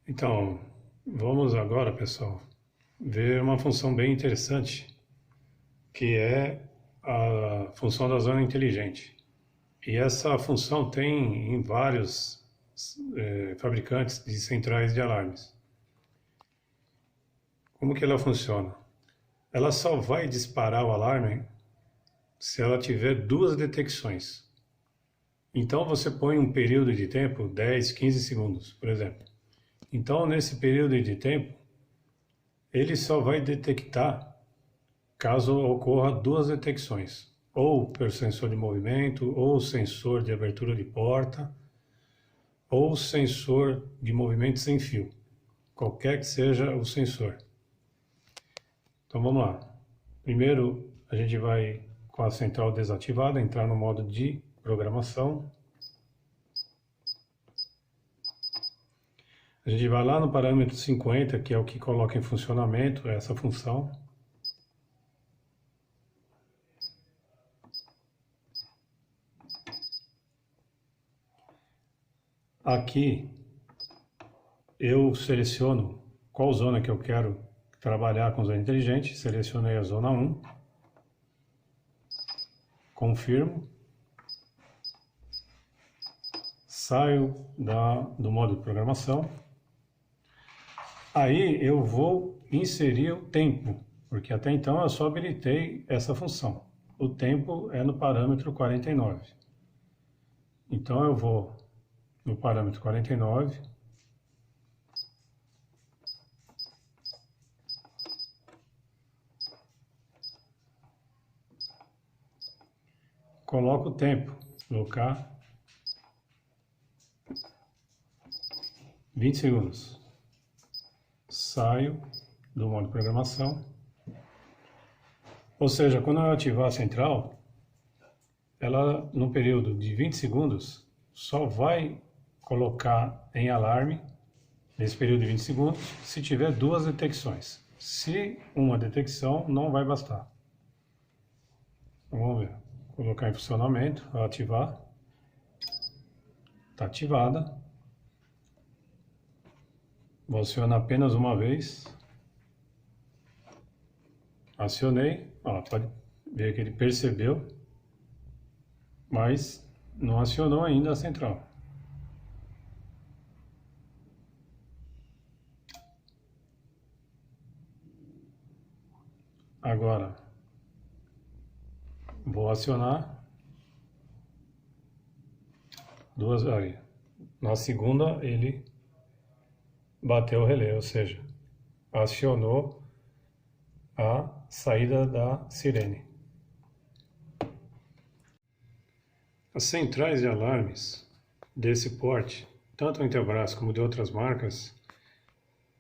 Então, vamos agora, pessoal, ver uma função bem interessante, que é a função da zona inteligente. E essa função tem em vários fabricantes de centrais de alarmes. Como que ela funciona? Ela só vai disparar o alarme se ela tiver duas detecções. Então você põe um período de tempo, 10, 15 segundos, por exemplo. Então, nesse período de tempo, ele só vai detectar caso ocorra duas detecções, ou pelo sensor de movimento, ou sensor de abertura de porta, ou sensor de movimento sem fio, qualquer que seja o sensor. Então vamos lá. Primeiro a gente vai, com a central desativada, entrar no modo de programação. A gente vai lá no parâmetro 50, que é o que coloca em funcionamento essa função. Aqui eu seleciono qual zona que eu quero trabalhar com zona inteligente. Selecionei a zona 1. Confirmo. Saio do modo de programação. Aí eu vou inserir o tempo, porque até então eu só habilitei essa função. O tempo é no parâmetro 49. Então eu vou no parâmetro 49. Coloco o tempo, colocar 20 segundos. Saio do modo de programação. Ou seja, quando eu ativar a central, ela no período de 20 segundos só vai colocar em alarme, nesse período de 20 segundos, se tiver duas detecções. Se uma detecção, não vai bastar. Então, vamos ver. Colocar em funcionamento, ativar. Está ativada. Vou acionar apenas uma vez. Acionei. Pode ver que ele percebeu, mas não acionou ainda a central. Agora, vou acionar duas vezes. Na segunda, ele bateu o relé, ou seja, acionou a saída da sirene. As centrais de alarmes desse porte, tanto a Intelbras como de outras marcas,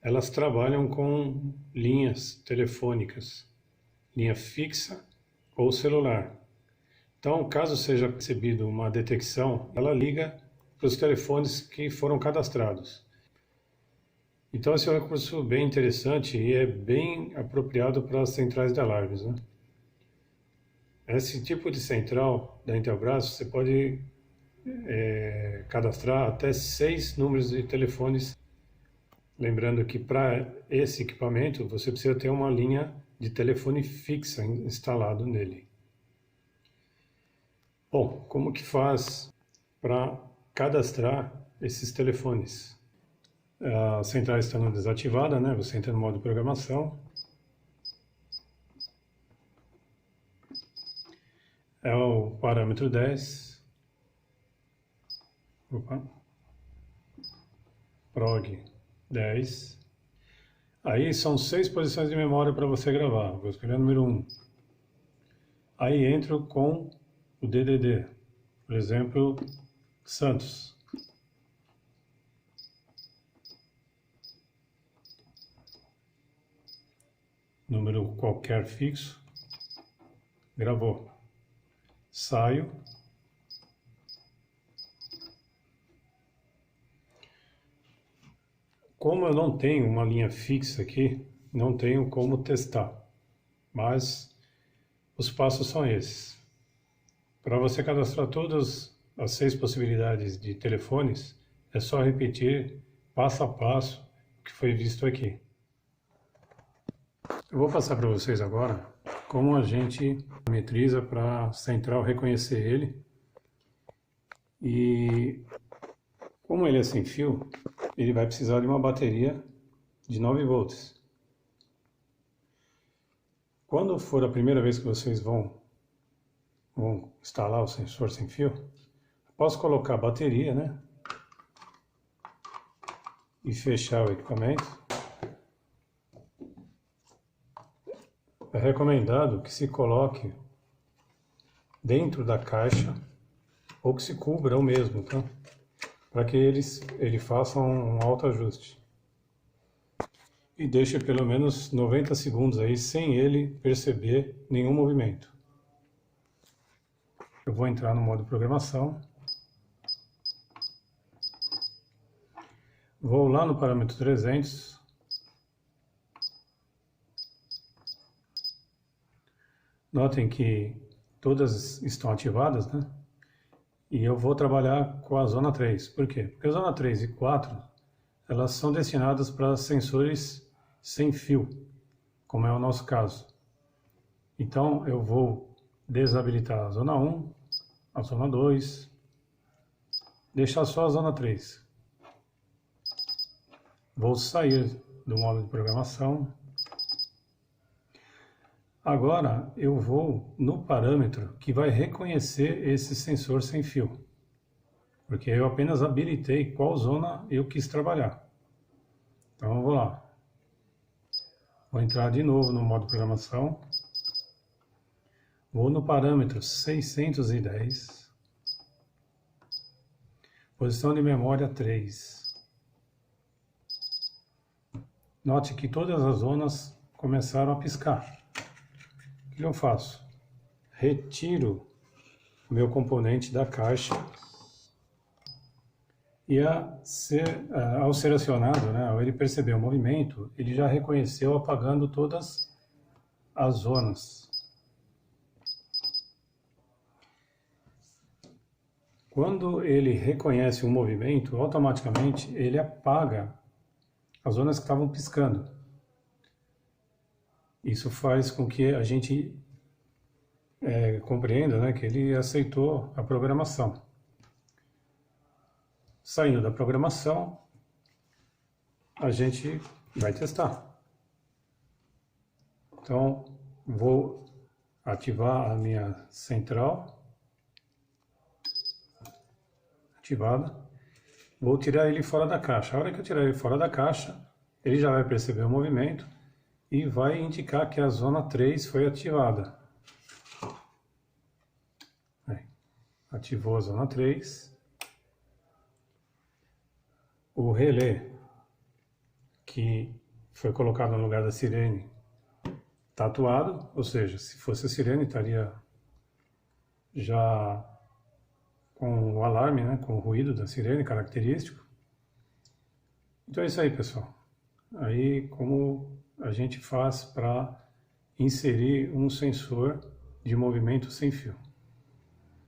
elas trabalham com linhas telefônicas, linha fixa ou celular. Então, caso seja percebido uma detecção, ela liga para os telefones que foram cadastrados. Então, esse é um recurso bem interessante e é bem apropriado para as centrais de alarmes, né? Esse tipo de central da Intelbras, você pode cadastrar até 6 números de telefones. Lembrando que para esse equipamento você precisa ter uma linha de telefone fixa instalado nele. Bom, como que faz para cadastrar esses telefones? A central estando desativada, né? Você entra no modo de programação. É o parâmetro 10. Prog 10. Aí são 6 posições de memória para você gravar. Vou escolher o número 1. Aí entro com o DDD. Por exemplo, Santos. Número qualquer fixo. Gravou. Saio. Como eu não tenho uma linha fixa aqui, não tenho como testar. Mas os passos são esses. Para você cadastrar todas as 6 possibilidades de telefones, é só repetir passo a passo que foi visto aqui. Eu vou passar para vocês agora como a gente parametriza para a central reconhecer ele. E como ele é sem fio, ele vai precisar de uma bateria de 9 volts. Quando for a primeira vez que vocês vão instalar o sensor sem fio, posso colocar a bateria, né? E fechar o equipamento. É recomendado que se coloque dentro da caixa ou que se cubra o mesmo, tá? Para que ele faça um autoajuste. E deixe pelo menos 90 segundos aí sem ele perceber nenhum movimento. Eu vou entrar no modo programação. Vou lá no parâmetro 300. Notem que todas estão ativadas, né? E eu vou trabalhar com a zona 3. Por quê? Porque a zona 3 e 4, elas são destinadas para sensores sem fio, como é o nosso caso. Então eu vou desabilitar a zona 1, a zona 2, deixar só a zona 3. Vou sair do modo de programação. Agora eu vou no parâmetro que vai reconhecer esse sensor sem fio, porque eu apenas habilitei qual zona eu quis trabalhar. Então eu vou lá. Vou entrar de novo no modo programação. Vou no parâmetro 610. Posição de memória 3. Note que todas as zonas começaram a piscar. O que eu faço? Retiro o meu componente da caixa e ao ser acionado, né, ao ele perceber o movimento, ele já reconheceu apagando todas as zonas. Quando ele reconhece o movimento, automaticamente ele apaga as zonas que estavam piscando. Isso faz com que a gente compreenda, né, que ele aceitou a programação. Saindo da programação, a gente vai testar. Então, vou ativar a minha central. Ativada. Vou tirar ele fora da caixa. A hora que eu tirar ele fora da caixa, ele já vai perceber o movimento e vai indicar que a zona 3 foi ativada. Ativou a zona 3. O relé que foi colocado no lugar da sirene está atuado, ou seja, se fosse a sirene estaria já com o alarme, né, com o ruído da sirene característico. Então é isso aí, pessoal. Aí como a gente faz para inserir um sensor de movimento sem fio.